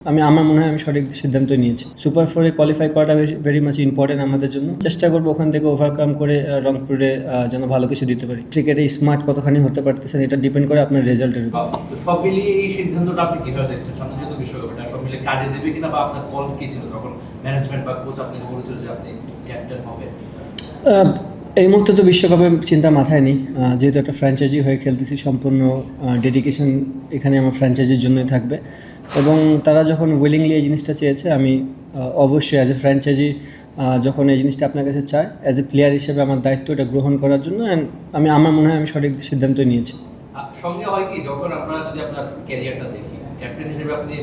আমার মনে হয় আমি সঠিক সিদ্ধান্তই নিয়েছি। সুপার ফোরে কোয়ালিফাই করাটা ভেরি মাচ ইম্পর্টেন্ট আমাদের জন্য। চেষ্টা করবো ওখান থেকে ওভারকাম করে রংপুরে যেন ভালো কিছু দিতে পারি। ক্রিকেটে স্মার্ট কতখানি হতে পারতেছেন এটা ডিপেন্ড করে আপনার রেজাল্টের উপর। সব মিলিয়ে এই সিদ্ধান্তটা আপনি কিভাবে দেখছেন? সামনে যেহেতু বিশ্বকাপ, এটা সব মিলে কাজে দেবে কিনা, বা আপনার কল কি ছিল তখন ম্যানেজমেন্ট বা কোচ আপনাকে বলেছিল যে আপনি ক্যাপ্টেন হবে? এই মুহূর্তে তো বিশ্বকাপের চিন্তা মাথায় নেই, যেহেতু একটা ফ্র্যাঞ্চাইজি হয়ে খেলতেছি, সম্পূর্ণ ডেডিকেশন এখানে আমার ফ্র্যাঞ্চাইজির জন্যই থাকবে। এবং তারা যখন উইলিংলি এই জিনিসটা চেয়েছে, আমি অবশ্যই অ্যাজ এ ফ্র্যাঞ্চাইজি যখন এই জিনিসটা আপনার কাছে চায়, অ্যাজ এ প্লেয়ার হিসেবে আমার দায়িত্ব এটা গ্রহণ করার জন্য। অ্যান্ড আমার মনে হয় আমি সঠিক সিদ্ধান্তই নিয়েছি। সঙ্গে হয় কি, যখন আমরা যদি আপনার ক্যারিয়ারটা দেখি, ক্যাপ্টেন হিসেবে আপনি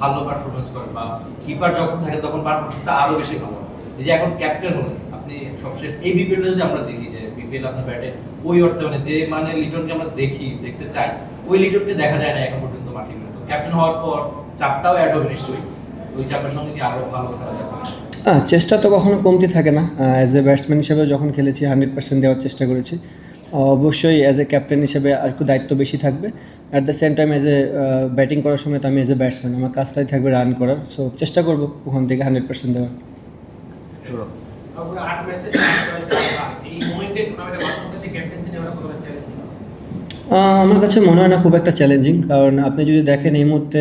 ভালো পারফরমেন্স করেন বা কিপার যখন থাকে তখন পারফরমেন্সটা আরও বেশি ভালো। এই যে এখন ক্যাপ্টেন হলেন আপনি, সবশেষ এই বিপিএলটা যদি আমরা দেখি, যে বিপিএল আপনার ব্যাটে ওই অর্থে যে লিটনকে আমরা দেখতে চাই, ওই লিটনকে দেখা যায় না এখন পর্যন্ত মাঠে। তো ক্যাপ্টেন হওয়ার পর চাপটাও অ্যাড হবে নিশ্চয়ই, ওই চাপের সঙ্গে কি আরও ভালো খেলা যাবে? চেষ্টা তো কখনো কমতি থাকে না। অ্যাজ এ ব্যাটসম্যান হিসেবে যখন খেলেছি 100% দেওয়ার চেষ্টা করেছি। অবশ্যই অ্যাজ এ ক্যাপ্টেন হিসেবে আর একটু দায়িত্ব বেশি থাকবে। At the same time as a batting করার সময় তো আমি অ্যাজ এ ব্যাটসম্যান, আমার কাজটাই থাকবে রান করার। সো চেষ্টা করবো ওখান থেকে 100% দেওয়ার। আমার কাছে মনে হয় না খুব একটা চ্যালেঞ্জিং, কারণ আপনি যদি দেখেন এই মুহূর্তে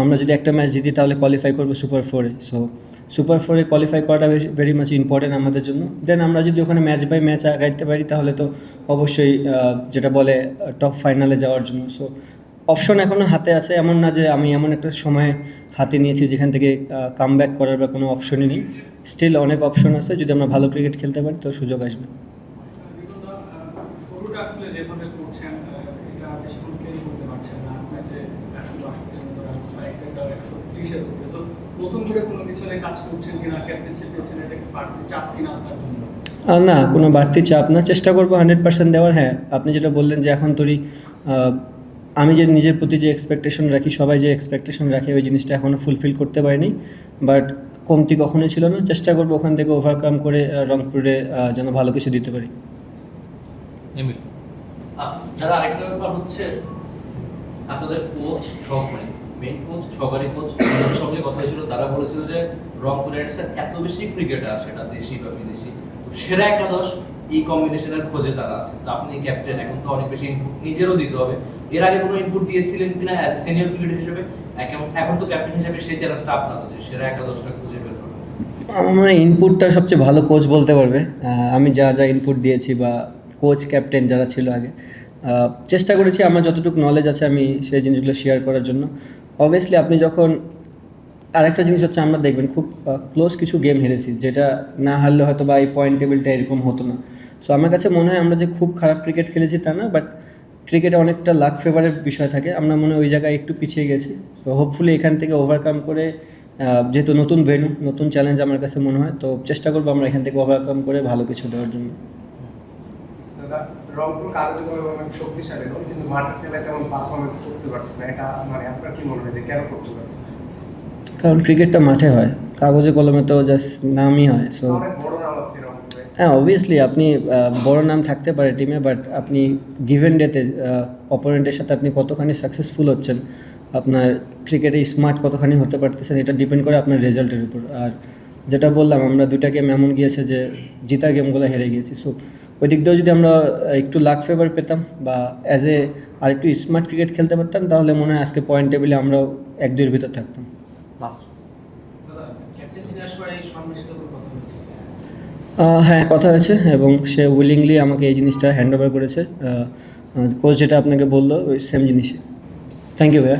আমরা যদি একটা ম্যাচ জিতি তাহলে কোয়ালিফাই করবো সুপার ফোরে। সো সুপার ফোরে কোয়ালিফাই করাটা ভেরি মাচ ইম্পর্টেন্ট আমাদের জন্য। দেন আমরা যদি ওখানে ম্যাচ বাই ম্যাচ আগাইতে পারি তাহলে তো অবশ্যই যেটা বলে টপ ফাইনালে যাওয়ার জন্য। সো অপশন এখনও হাতে আছে, এমন না যে আমি এমন একটা সময় হাতে নিয়েছি যেখান থেকে কামব্যাক করার বা কোনো অপশনই নেই। স্টিল অনেক অপশন আছে, যদি আমরা ভালো ক্রিকেট খেলতে পারি তো সুযোগ আসবে। না, কোনো বাড়তি চাপ না, চেষ্টা করবো 100% দেওয়ার। হ্যাঁ, আপনি যেটা বললেন যে এখন তোরই আমি যে নিজের প্রতি যে এক্সপেকটেশন রাখি, সবাই যে এক্সপেকটেশন রাখে, ওই জিনিসটা এখনও ফুলফিল করতে পারিনি। বাট কমতি কখনোই ছিল না, চেষ্টা করবো ওখান থেকে ওভারকাম করে রংপুরে যেন ভালো কিছু দিতে পারি। দাদা, আরেকটা ব্যাপার হচ্ছে আপনাদের কোচ, মেইন কোচ, সহকারী কোচ সঙ্গে কথা হয়েছিল, তারা বলেছিল যে রংপুর রাইডার্সের এত বেশি ক্রিকেটার, সেটা দেশি বা বিদেশি, তো সেরা একাদশ এই কম্বিনেশনের খোঁজে তারা আছে। তো আপনি ক্যাপ্টেন, এখন তো অনেক বেশি ইনপুট নিজেরও দিতে হবে। এর আগে কোনো ইনপুট দিয়েছিলেন কিনা অ্যাজ সিনিয়র ক্রিকেটার হিসেবে? এখন তো ক্যাপ্টেন হিসেবে সেই চ্যালেঞ্জটা আপনার, যে সেরা একাদশটা খুঁজে বের করা। আমার মনে হয় ইনপুটটা সবচেয়ে ভালো কোচ বলতে পারবে। আমি যা যা ইনপুট দিয়েছি বা কোচ ক্যাপ্টেন যারা ছিল আগে, চেষ্টা করেছি আমার যতটুকু নলেজ আছে আমি সেই জিনিসগুলো শেয়ার করার জন্য। অবভিয়াসলি আপনি যখন আরেকটা জিনিস হচ্ছে, আমরা দেখবেন খুব ক্লোজ কিছু গেম হেরেছি, যেটা না হারলে হয়তো বা এই পয়েন্ট টেবিলটা এরকম হতো না। সো আমার কাছে মনে হয় আমরা যে খুব খারাপ ক্রিকেট খেলেছি তা না, বাট ক্রিকেটে অনেকটা লাক ফেভারের বিষয় থাকে, আমরা মনে হয় ওই জায়গায় একটু পিছিয়ে গেছি। তো হোপফুলি এখান থেকে ওভারকাম করে, যেহেতু নতুন ভেন্যু, নতুন চ্যালেঞ্জ আমার কাছে মনে হয়, তো চেষ্টা করবো আমরা এখান থেকে ওভারকাম করে ভালো কিছু দেওয়ার জন্য। রংপুর কাগজে অনেক শক্তিশালী দল, কিন্তু মাঠের খেলায় তেমন পারফরমেন্স করতে পারছে না। এটা মানে আপনার কি মনে হয় যে কেন করতে পারছে? কারণ ক্রিকেটটা মাঠে হয়, কাগজে কলমে তো জাস্ট নামই হয়। সো অনেক বড় নাম আছে রংপুরে। হ্যাঁ, অবভিয়াসলি আপনি বড় নাম থাকতে পারে টিমে, বাট আপনি গিভেন ডেতে অপোনেন্টের সাথে আপনি কতখানি সাকসেসফুল হচ্ছেন, আপনার ক্রিকেটে স্মার্ট কতখানি হতে পারতেছেন, এটা ডিপেন্ড করে আপনার রেজাল্টের উপর। আর যেটা বললাম, আমরা 2টা গেম এমন গিয়েছে যে জিতা গেমগুলো হেরে গিয়েছি। সো ওই দিক দিয়েও যদি আমরা একটু লাক ফেভার পেতাম বা অ্যাজ এ আর একটু স্মার্ট ক্রিকেট খেলতে পারতাম, তাহলে মনে হয় আজকে পয়েন্ট টেবিলে আমরাও 1-2-এর ভিতর থাকতাম। হ্যাঁ, কথা হয়েছে এবং সে উইলিংলি আমাকে এই জিনিসটা হ্যান্ড ওভার করেছে। কোচ যেটা আপনাকে বললো ওই সেম জিনিসই। থ্যাংক ইউ ভাইয়া।